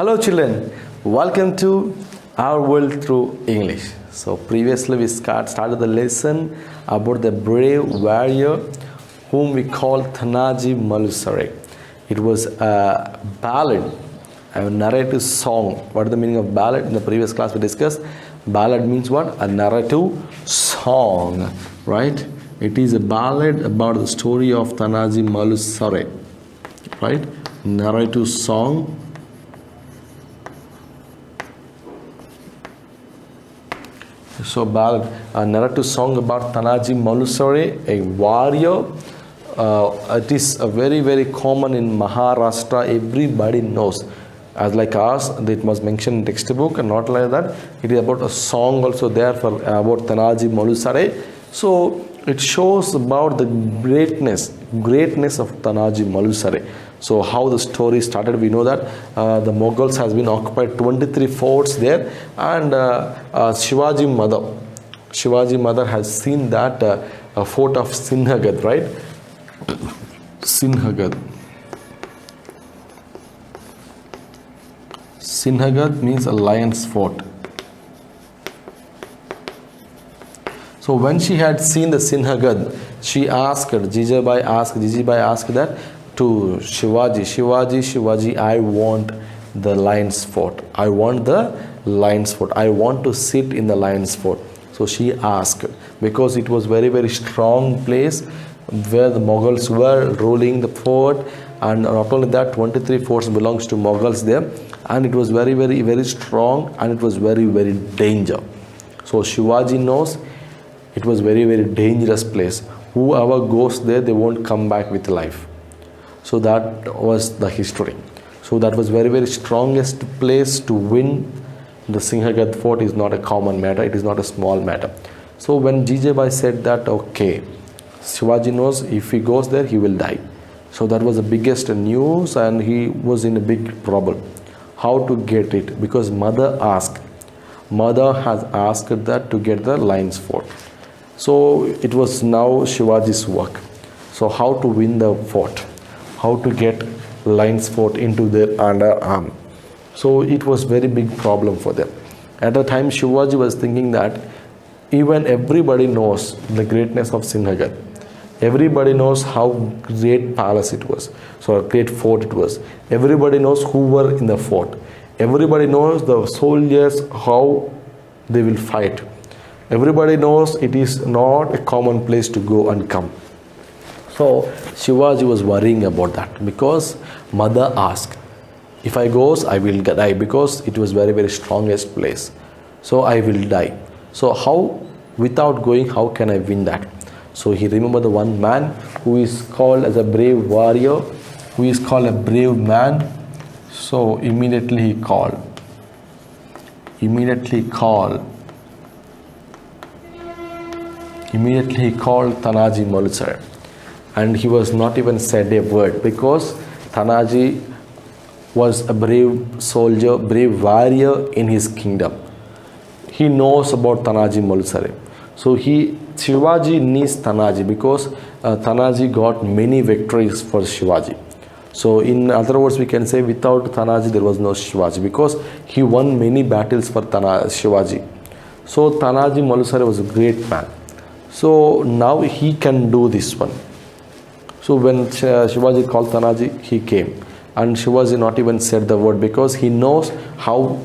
Hello children, welcome to Our World Through English. So previously we started the lesson about the brave warrior whom we call Thanaji Malusare. It was a ballad, a narrative song. What is the meaning of ballad? In the previous class we discussed ballad means what? A narrative song, right? It is a ballad about the story of Thanaji Malusare, right? Narrative song. So ballad, a narrative song about Thanaji Malusare, a warrior. It is a very common in Maharashtra. Everybody knows. As like us, it was mentioned in textbook, and not like that. It is about a song also there for about Thanaji Malusare. So it shows about the greatness of Thanaji Malusare. So how the story started, we know that the Mughals has been occupied 23 forts there, and Shivaji mother has seen that fort of Sinhagad, right? Sinhagad means a lion's fort. So when she had seen the Sinhagad, she asked, Jijabai asked that to Shivaji, I want the lion's fort. I want to sit in the lion's fort. So she asked, because it was very strong place where the Mughals were ruling the fort, and not only that, 23 forts belongs to Mughals there, and it was very strong, and it was very danger. So Shivaji knows it was very dangerous place. Whoever goes there, they won't come back with life. So that was the history. So that was very strongest place to win the Sinhagad fort. Is not a common matter. It is not a small matter. So when Jijabai said that, okay, Shivaji knows if he goes there, he will die. So that was the biggest news, and he was in a big problem. How to get it? Because mother has asked that to get the lion's fort. So it was now Shivaji's work. So how to win the fort? How to get lion's fort into their underarm? So it was very big problem for them. At the time, Shivaji was thinking that even everybody knows the greatness of Sinhagad. Everybody knows how great palace it was. So a great fort it was. Everybody knows who were in the fort. Everybody knows the soldiers, how they will fight. Everybody knows it is not a common place to go and come. So Shivaji was worrying about that, because mother asked, if I goes, I will die, because it was very strongest place. So I will die. So how, without going, how can I win that? So he remembered the one man who is called as a brave warrior, who is called a brave man. So immediately he called Thanaji Malusare. And he was not even said a word, because Thanaji was a brave soldier, brave warrior in his kingdom. He knows about Thanaji Malusare. So Shivaji needs Thanaji, because Thanaji got many victories for Shivaji. So in other words, we can say without Thanaji there was no Shivaji, because he won many battles for Shivaji. So Thanaji Malusare was a great man. So now he can do this one. So when Shivaji called Thanaji, he came. And Shivaji not even said the word, because he knows how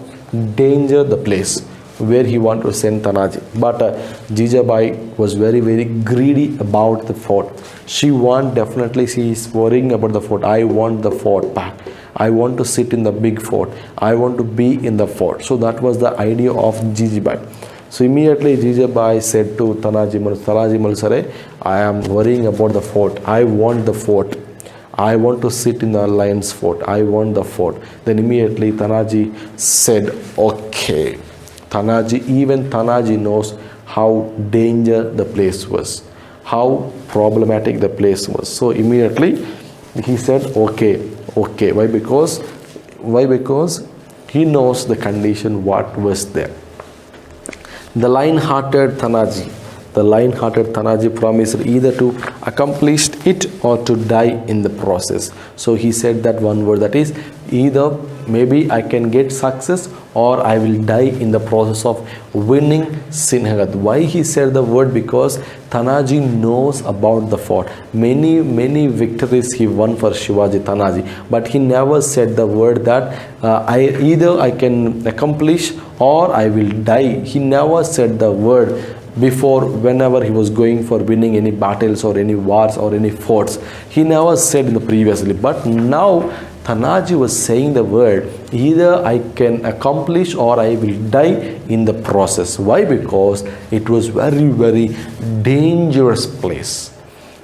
danger the place where he want to send Thanaji. But Jijabai was very greedy about the fort. She is worrying about the fort. I want the fort back. I want to sit in the big fort. I want to be in the fort. So that was the idea of Jijabai. So immediately Jijabai said to Thanaji Malusare, I am worrying about the fort. I want the fort. I want to sit in the lion's fort. I want the fort. Then immediately Thanaji said, okay. Even Thanaji knows how danger the place was, how problematic the place was. So immediately he said, okay. Why? Because he knows the condition what was there. The lion-hearted Thanaji promised either to accomplish it or to die in the process. So he said that one word, that is either maybe I can get success or I will die in the process of winning Sinhagad. Why he said the word? Because Tanaji knows about the fort. Many victories he won for Shivaji, Tanaji, but he never said the word that either I can accomplish or I will die. He never said the word before. Whenever he was going for winning any battles or any wars or any forts, he never said in the previously. But now Tanaji was saying the word, either I can accomplish or I will die in the process. Why? Because it was very dangerous place.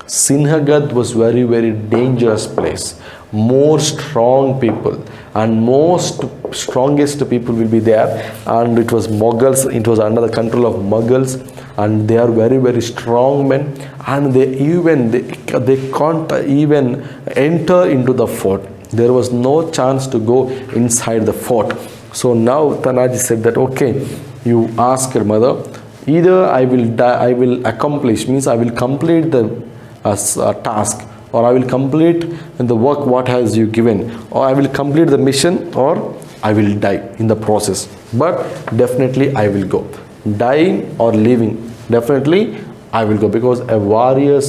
Sinhagad was very dangerous place. More strong people and most strongest people will be there, and it was Mughals. It was under the control of Mughals, and they are very strong men, and they can't even enter into the fort. There was no chance to go inside the fort. So now Tanaji said that, okay, you ask your mother, either I will die, I will accomplish, means I will complete the task, or I will complete the work what has you given, or I will complete the mission, or I will die in the process. But definitely I will go. Dying or living, definitely I will go, because a warrior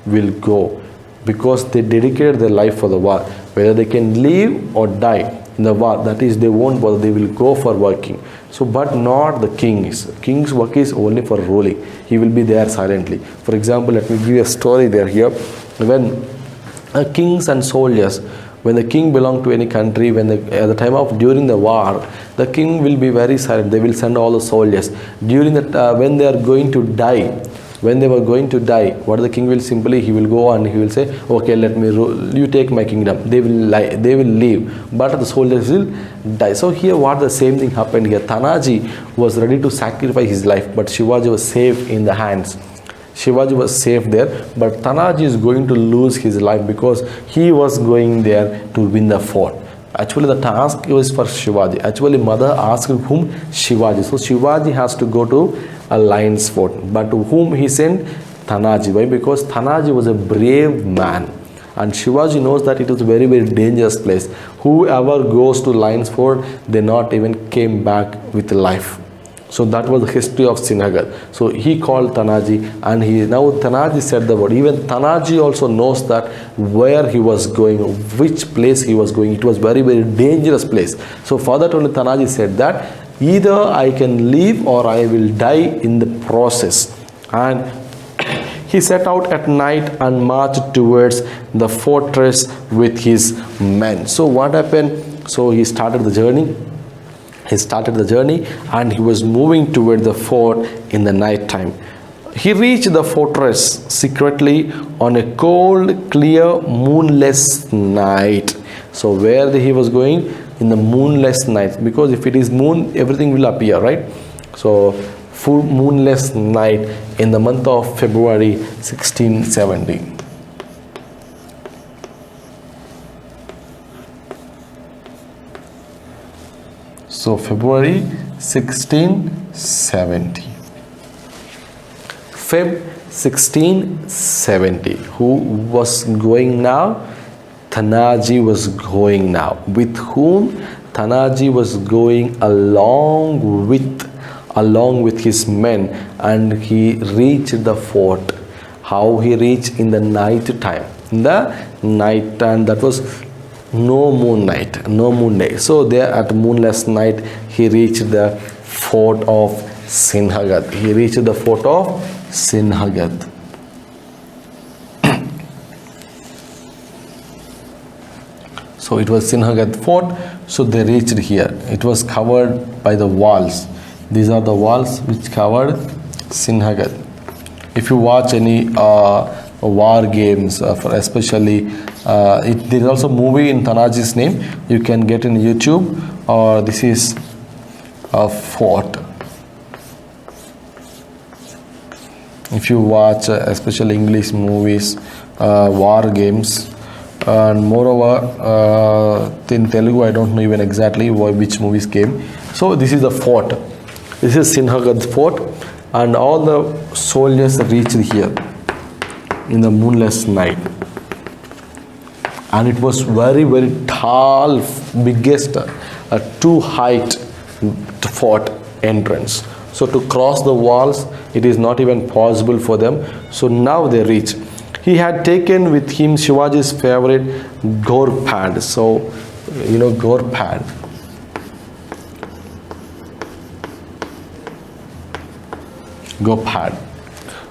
will go, because they dedicated their life for the war. Whether they can live or die in the war, that is, they won't bother, they will go for working. So, but not the kings. King's work is only for ruling. He will be there silently. For example, let me give you a story there here. When kings and soldiers, when the king belonged to any country, when at the time of during the war, the king will be very silent. They will send all the soldiers during that when they are going to die. When they were going to die, what the king will simply, he will go and he will say, okay, let me rule, you take my kingdom. They will lie, they will leave, but the soldiers will die. So here what the same thing happened here. Tanaji was ready to sacrifice his life, but Shivaji was safe in the hands. Shivaji was safe there, but Tanaji is going to lose his life because he was going there to win the fort. Actually, the task was for Shivaji. Actually, mother asked whom? Shivaji. So Shivaji has to go to a lion's fort. But to whom he sent? Tanaji. Why? Because Tanaji was a brave man. And Shivaji knows that it is a very dangerous place. Whoever goes to lion's fort, they not even came back with life. So that was the history of Sinhagad. So he called Tanaji, and now Tanaji said the word. Even Tanaji also knows that where he was going, which place he was going. It was very dangerous place. So for that only Tanaji said that either I can live or I will die in the process. And he set out at night and marched towards the fortress with his men. So what happened? So he started the journey. And he was moving toward the fort in the night time. He reached the fortress secretly on a cold, clear, moonless night. So where he was going? In the moonless night, because if it is moon, everything will appear, right? So full moonless night in the month of February 1670. So February 1670. Feb 1670. Who was going now? Tanaji was going now. With whom? Tanaji was going along with his men, and he reached the fort. How he reached? In the night time. In the night time, that was no moon day. So there at moonless night, he reached the fort of Sinhagad. So it was Sinhagad fort. So they reached here. It was covered by the walls. These are the walls which covered Sinhagad. If you watch any war games, especially there is also movie in Tanaji's name. You can get in YouTube. This is a fort. If you watch especially English movies, war games, and moreover in Telugu, I don't know even exactly which movies came. So this is the fort. This is Sinhagad fort, and all the soldiers reached here in the moonless night. and it was very very tall, biggest two height fort entrance. So to cross the walls, it is not even possible for them. So now they reach. He had taken with him Shivaji's favorite Ghorpad. So you know Ghorpad. Ghorpad.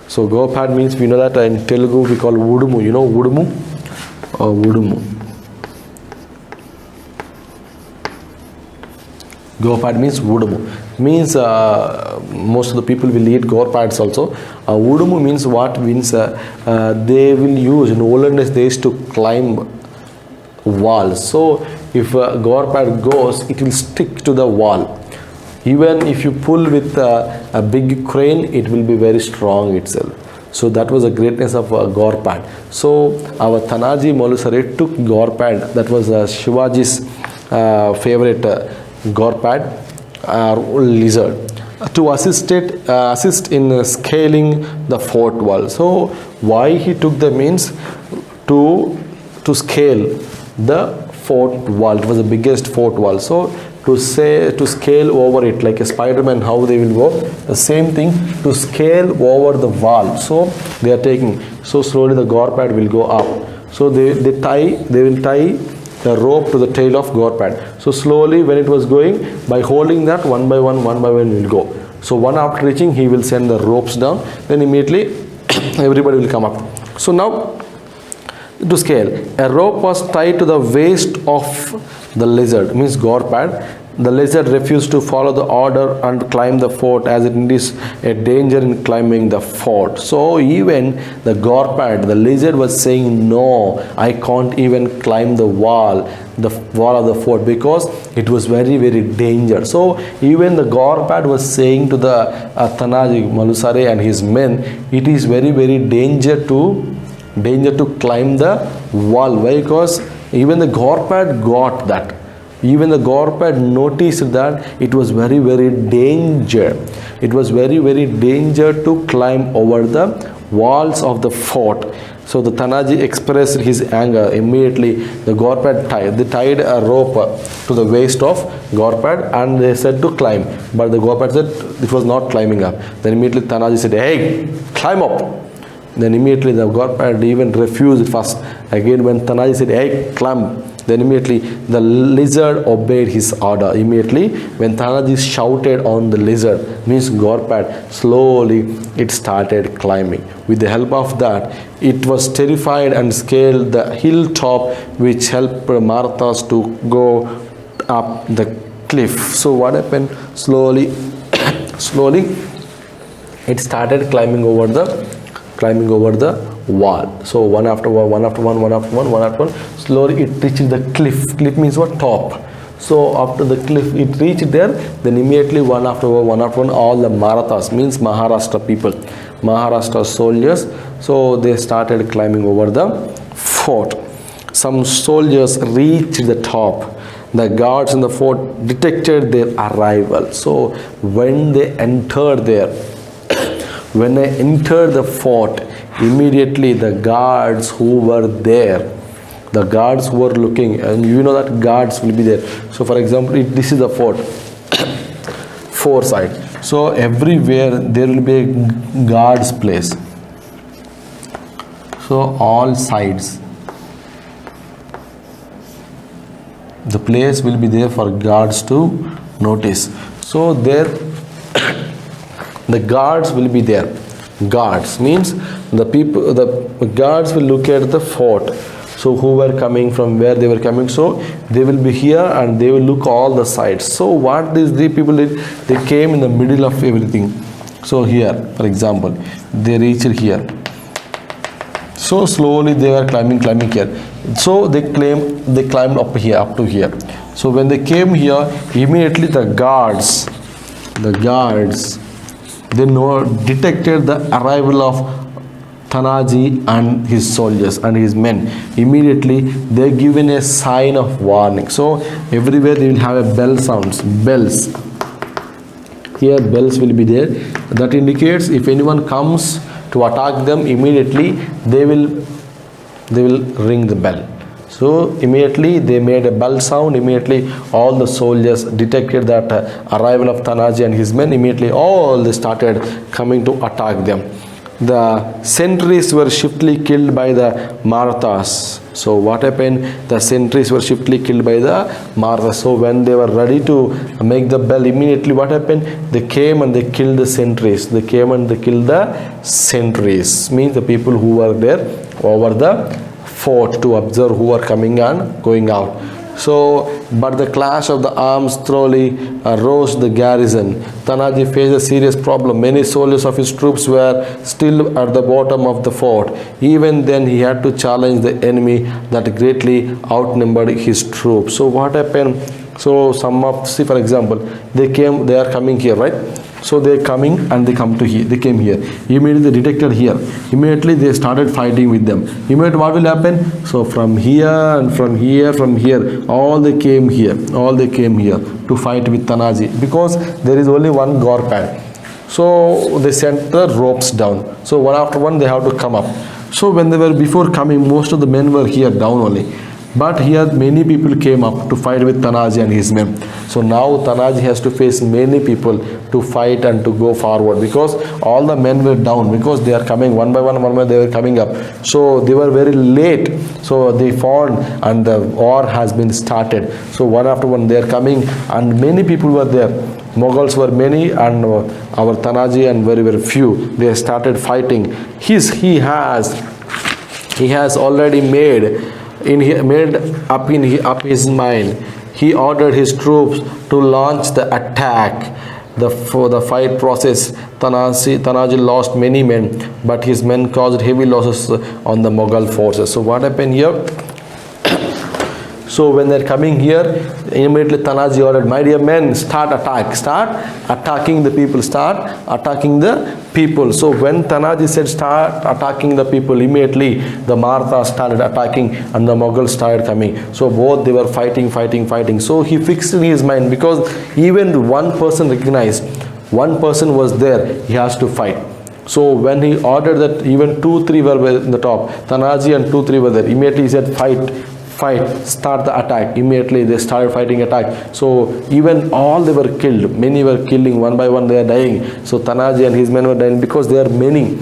So Ghorpad means, we know that in Telugu we call Udumu. You know Udumu? Udumu. Ghorpad means Udumu. Means most of the people will eat Ghorpads also. Udumu means what? Means they will use, in olden days they used to climb walls. So if a Ghorpad goes, it will stick to the wall. Even if you pull with a big crane, it will be very strong itself. So that was the greatness of Ghorpad. So our Tanaji Malusare took Ghorpad, that was Shivaji's favorite Ghorpad lizard, to assist in scaling the fort wall. So why he took the means to scale the fort wall. It was the biggest fort wall. So to scale over it, like a Spider-Man, how they will go, the same thing, to scale over the wall. So they are taking, so slowly the Ghorpad will go up. So they will tie the rope to the tail of Ghorpad. So slowly when it was going, by holding that, one by one will go. So one after reaching, he will send the ropes down, then immediately everybody will come up. So now to scale, a rope was tied to the waist of the lizard, means Ghorpad. The lizard refused to follow the order and climb the fort, as it is a danger in climbing the fort. So even the Ghorpad, the lizard, was saying, no, I can't even climb the wall of the fort, because it was very very dangerous. So even the Ghorpad was saying to the Tanaji Malusare and his men, it is very very danger to climb the wall. Why? Because even the Ghorpad got that. Even the Ghorpad noticed that it was very very danger. It was very very danger to climb over the walls of the fort. So the Tanaji expressed his anger. Immediately the Ghorpad tied a rope to the waist of Ghorpad, and they said to climb. But the Ghorpad said it was not climbing up. Then immediately Tanaji said, hey, climb up. Then immediately the Ghorpad even refused first. Again when Tanaji said, hey, climb, then immediately the lizard obeyed his order. Immediately when Tanaji shouted on the lizard, means Ghorpad, slowly it started climbing. With the help of that, it was terrified and scaled the hilltop, which helped Marathas to go up the cliff. So what happened? Slowly it started climbing over the wall. So one after one, slowly it reached the cliff. Cliff means what? Top. So after the cliff it reached there, then immediately one after one, all the Marathas, means Maharashtra people, Maharashtra soldiers, so they started climbing over the fort. Some soldiers reached the top. The guards in the fort detected their arrival. So when they entered there, when they entered the fort, immediately the guards who were there, the guards who were looking, and you know that guards will be there. So for example, this is the fort, four sides. So everywhere there will be a guard's place. So all sides, the place will be there for guards to notice. So there the guards will be there. Guards means the guards will look at the fort. So who were coming, from where they were coming, so they will be here and they will look all the sides. So what these three people did, they came in the middle of everything. So here, for example, they reached here. So slowly they were climbing here. So they climbed up here, up to here. So when they came here, immediately the guards they detected the arrival of Tanaji and his soldiers and his men. Immediately they are given a sign of warning. So everywhere they will have a bell sounds, bells. Here bells will be there. That indicates if anyone comes to attack them, immediately they will ring the bell. So immediately they made a bell sound. Immediately all the soldiers detected that arrival of Tanaji and his men. Immediately all they started coming to attack them. The sentries were swiftly killed by the Marathas. So what happened? The sentries were swiftly killed by the Marathas. So when they were ready to make the bell, immediately what happened? They came and they killed the sentries. They came and they killed the sentries. Means the people who were there over the fort to observe who are coming and going out. So, but the clash of the arms thoroughly rose the garrison. Tanaji faced a serious problem. Many soldiers of his troops were still at the bottom of the fort. Even then, he had to challenge the enemy that greatly outnumbered his troops. So, what happened? So, some of, see for example, they are coming here, right? So they are coming and they come to here. They came here. Immediately they detected here. Immediately they started fighting with them. Immediately what will happen? So from here and from here, all they came here. All they came here to fight with Tanaji because there is only one Gorpan. So they sent the ropes down. So one after one they have to come up. So when they were before coming, most of the men were here down only. But here many people came up to fight with Tanaji and his men. So now Tanaji has to face many people to fight and to go forward because all the men were down because they are coming one by one they were coming up. So they were very late. So they fought and the war has been started. So one after one they are coming and many people were there. Mughals were many and our Tanaji and very very few. They started fighting. He has already made up his mind. He ordered his troops to launch the attack. For the fight process, Tanaji lost many men, but his men caused heavy losses on the Mughal forces. So what happened here? So when they're coming here, immediately Tanaji ordered, my dear men, start attacking the people. So when Tanaji said start attacking the people, immediately the Marathas started attacking and the Mughals started coming. So both they were fighting. So he fixed in his mind because even one person recognized, one person was there, he has to fight. So when he ordered that even 2-3 were in the top, Tanaji and 2-3 were there, immediately he said fight, start the attack. Immediately they started fighting attack. So even all they were killed, many were killing one by one, they are dying. So Tanaji and his men were dying because they are many.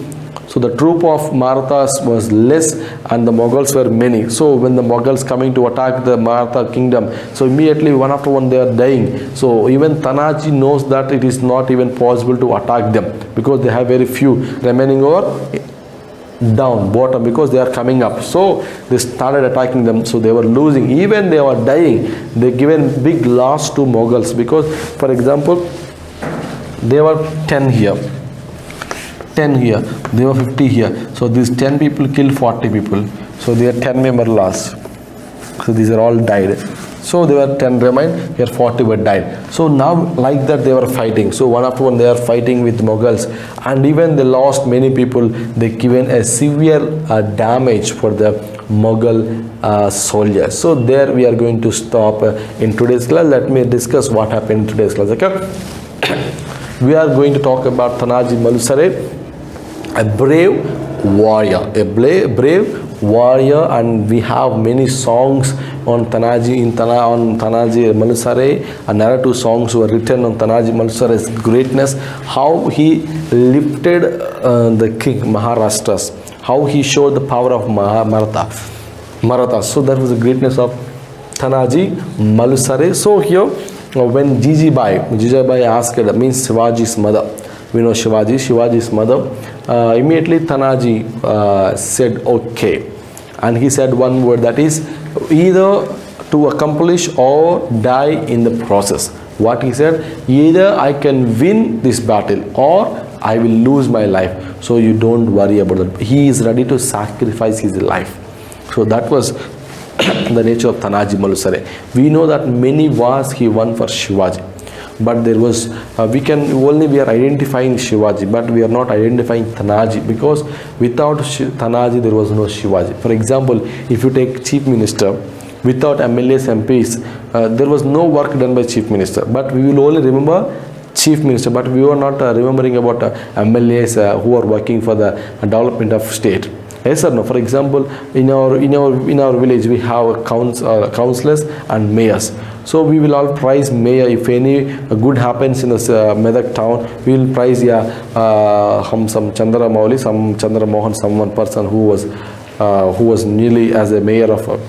So the troop of Marathas was less and the Mughals were many. So when the Mughals coming to attack the Maratha kingdom, so immediately one after one they are dying. So even Tanaji knows that it is not even possible to attack them because they have very few remaining over down bottom because they are coming up. So they started attacking them. So they were losing, even they were dying. They given big loss to Mughals because, for example, there were 10 here, there were 50 here. So these 10 people killed 40 people. So they are 10 member loss. So these are all died. So there were 10 remained, here 40 were died. So now like that they were fighting. So one after one they are fighting with Mughals and even they lost many people. They given a severe damage for the Mughal soldiers. So there we are going to stop in today's class. Let me discuss what happened in today's class. Okay? We are going to talk about Tanaji Malusare, a brave warrior, brave warrior, and we have many songs on Tanaji Malusare. Another 2 songs were written on Tanaji Malusare's greatness, how he lifted the king Maharashtra's, how he showed the power of Maratha. So that was the greatness of Tanaji Malusare. So here when Jijabai asked, means Shivaji's mother, we know Shivaji's mother, immediately Tanaji said okay, and he said one word, that is either to accomplish or die in the process. What he said, either I can win this battle or I will lose my life. So you don't worry about that. He is ready to sacrifice his life. So that was the nature of Tanaji Malusare. We know that many wars he won for Shivaji, but there was we are identifying Shivaji, but we are not identifying Tanaji, because without Tanaji there was no Shivaji. For example, if you take chief minister, without MLAs, MPs, there was no work done by chief minister, but we will only remember chief minister, but we were not remembering about MLAs who are working for the development of state. Yes or no? For example, in our village we have councillors and mayors. So we will all prize mayor. If any good happens in this Medak town, we will prize some Chandra Mauli, some Chandra Mohan, some one person who was nearly as a mayor of.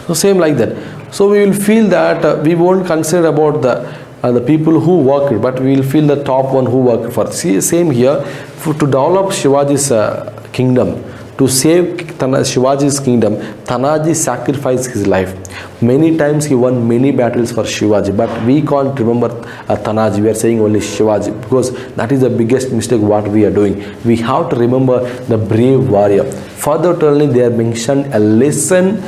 So same like that. So we will feel that we won't consider about the people who worked, but we will feel the top one who worked for. See, same here. To develop Shivaji's kingdom, to save Shivaji's kingdom, Tanaji sacrificed his life. Many times he won many battles for Shivaji, but we can't remember Tanaji. We are saying only Shivaji because that is the biggest mistake what we are doing. We have to remember the brave warrior. Further telling, they are mentioned a lesson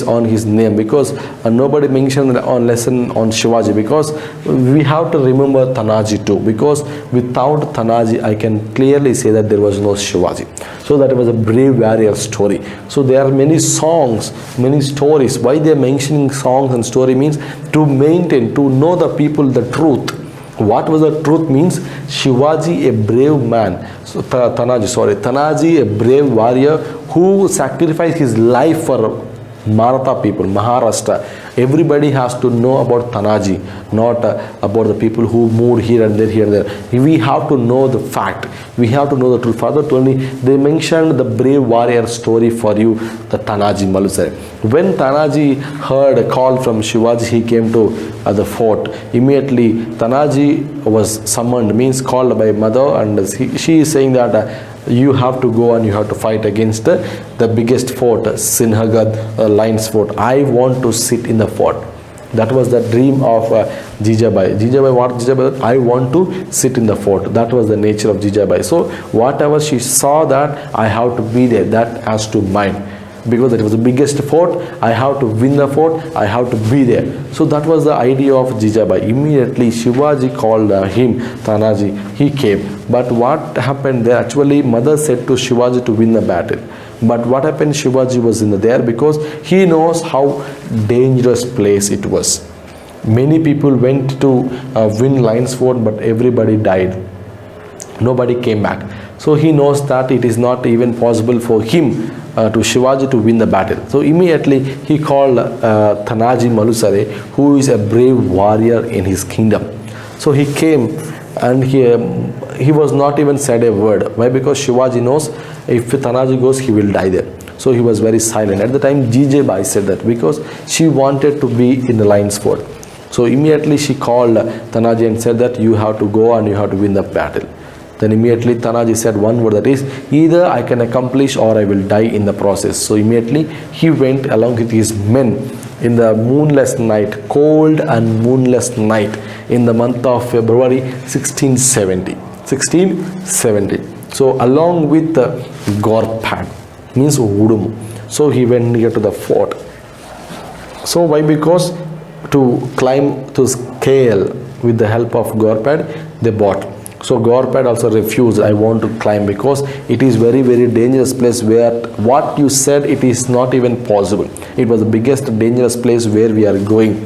on his name, because nobody mentioned on lesson on Shivaji, because we have to remember Tanaji too, because without Tanaji I can clearly say that there was no Shivaji. So that was a brave warrior story. So there are many songs, many stories. Why they are mentioning songs and story means to maintain, to know the people the truth. What was the truth means Shivaji, a brave man, so Tanaji, a brave warrior who sacrificed his life for Maratha people, Maharashtra. Everybody has to know about Tanaji, not about the people who moved here and there. We have to know the fact. We have to know the truth. Father told me, they mentioned the brave warrior story for you, the Tanaji Malusare. When Tanaji heard a call from Shivaji, he came to the fort. Immediately, Tanaji was summoned, means called by mother, and she is saying that you have to go and you have to fight against the biggest fort, Sinhagad Lion's Fort. I want to sit in the fort. That was the dream of Jijabai. Jijabai, I want to sit in the fort. That was the nature of Jijabai. So whatever she saw that I have to be there, that has to mind. Because it was the biggest fort, I have to win the fort, I have to be there. So that was the idea of Jijabai. Immediately Shivaji called him, Tanaji, he came. But what happened there, actually mother said to Shivaji to win the battle. But what happened, Shivaji was in there because he knows how dangerous place it was. Many people went to win Lion's Fort, but everybody died. Nobody came back. So he knows that it is not even possible for him to Shivaji to win the battle. So immediately he called Tanaji Malusare, who is a brave warrior in his kingdom. So he came and he was not even said a word. Why? Because Shivaji knows if Tanaji goes, he will die there. So he was very silent. At the time, Jijabai said that because she wanted to be in the Lion's Fort. So immediately she called Tanaji and said that you have to go and you have to win the battle. Then immediately Tanaji said one word, that is, either I can accomplish or I will die in the process. So immediately he went along with his men in the moonless night, cold and moonless night, in the month of February 1670. So along with the Gorpad, means Udum. So he went near to the fort. So why? Because to climb, to scale with the help of Gorpad, they bought. So Gorpad also refused, I want to climb, because it is very, very dangerous place where what you said, it is not even possible. It was the biggest dangerous place where we are going.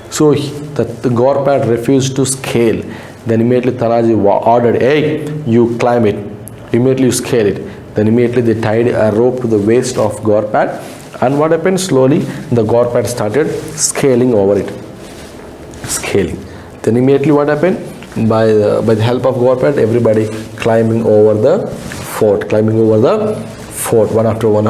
So the Gorpad refused to scale. Then immediately Tanaji ordered, hey, you climb it. Immediately you scale it. Then immediately they tied a rope to the waist of Gorpad. And what happened? Slowly the Gorpad started scaling over it. Scaling. Then immediately what happened? By the help of Gorpad, everybody climbing over the fort, one after one,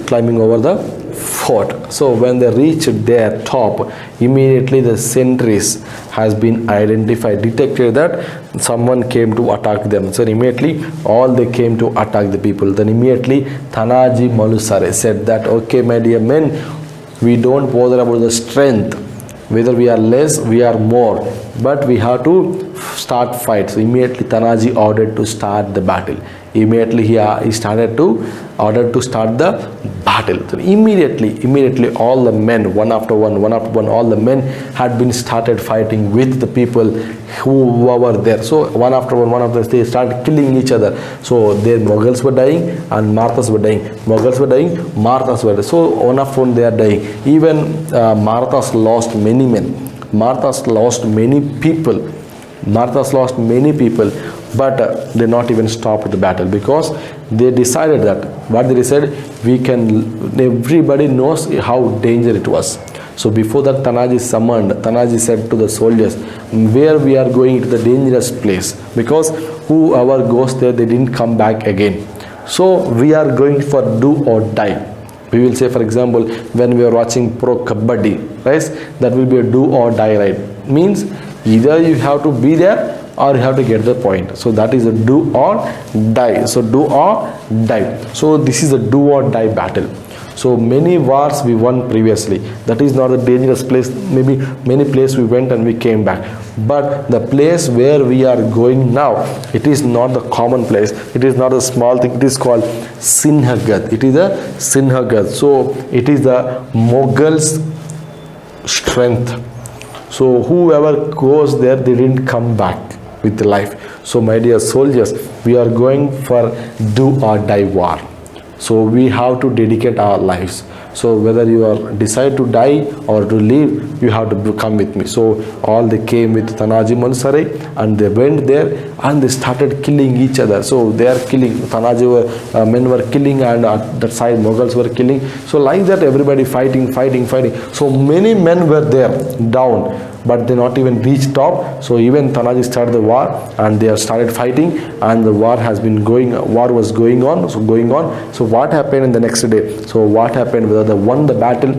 climbing over the fort. So when they reached their top, immediately the sentries has been identified, detected that someone came to attack them. So immediately all they came to attack the people. Then immediately Tanaji Malusare said that, okay, my dear men, we don't bother about the strength, whether we are less, we are more, but we have to start fight. So immediately Tanaji ordered to start the battle. Immediately he started to order to start the battle. So immediately all the men, one after one, all the men had been started fighting with the people who were there. So one after one, they started killing each other. So their Mughals were dying and Marathas were dying. Mughals were dying, Marathas were dying. So one after one they are dying. Even Marathas lost many men. Marathas lost many people. but they not even stopped the battle, because they decided that what they decided, we can, everybody knows how dangerous it was. So before that Tanaji summoned, Tanaji said to the soldiers, where we are going to the dangerous place, because whoever goes there, they didn't come back again. So we are going for do or die. We will say, for example, when we are watching pro kabaddi, right, that will be a do or die, right? Means either you have to be there or you have to get the point. So that is a do or die. So do or die. So this is a do or die battle. So many wars we won previously. That is not a dangerous place. Maybe many places we went and we came back. But the place where we are going now, it is not the common place. It is not a small thing. It is called Sinhagad. It is a Sinhagad. So it is the Mughals' strength. So whoever goes there, they didn't come back with life. So my dear soldiers, we are going for do or die war. So we have to dedicate our lives. So whether you are decide to die or to live, you have to come with me. So all they came with Tanaji Mansarai, and they went there and they started killing each other. So they are killing, Tanaji men were killing, and at that side Mughals were killing. So like that, everybody fighting. So many men were there down, but they not even reached top. So even Tanaji started the war, and they have started fighting, and the war was going on. So what happened in the next day? So what happened, whether they won the battle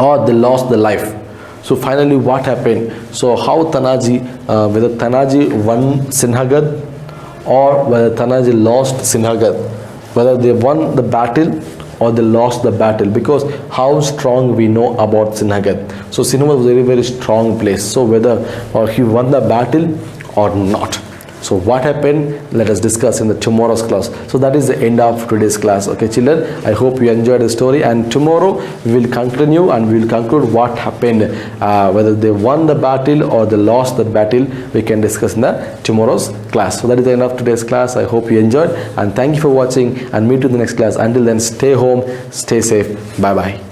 or they lost the life? So finally what happened? So how Tanaji, whether Tanaji won Sinhagad or whether Tanaji lost Sinhagad, whether they won the battle or they lost the battle, because how strong we know about Sinhagad. So Sinhagad was a very, very strong place. So whether he won the battle or not. So what happened, let us discuss in the tomorrow's class. So that is the end of today's class. Okay children, I hope you enjoyed the story, and tomorrow we will continue and we will conclude what happened, whether they won the battle or they lost the battle. We can discuss in the tomorrow's class. So that is the end of today's class. I hope you enjoyed, and thank you for watching, and meet you in the next class. Until then, stay home, stay safe. Bye bye.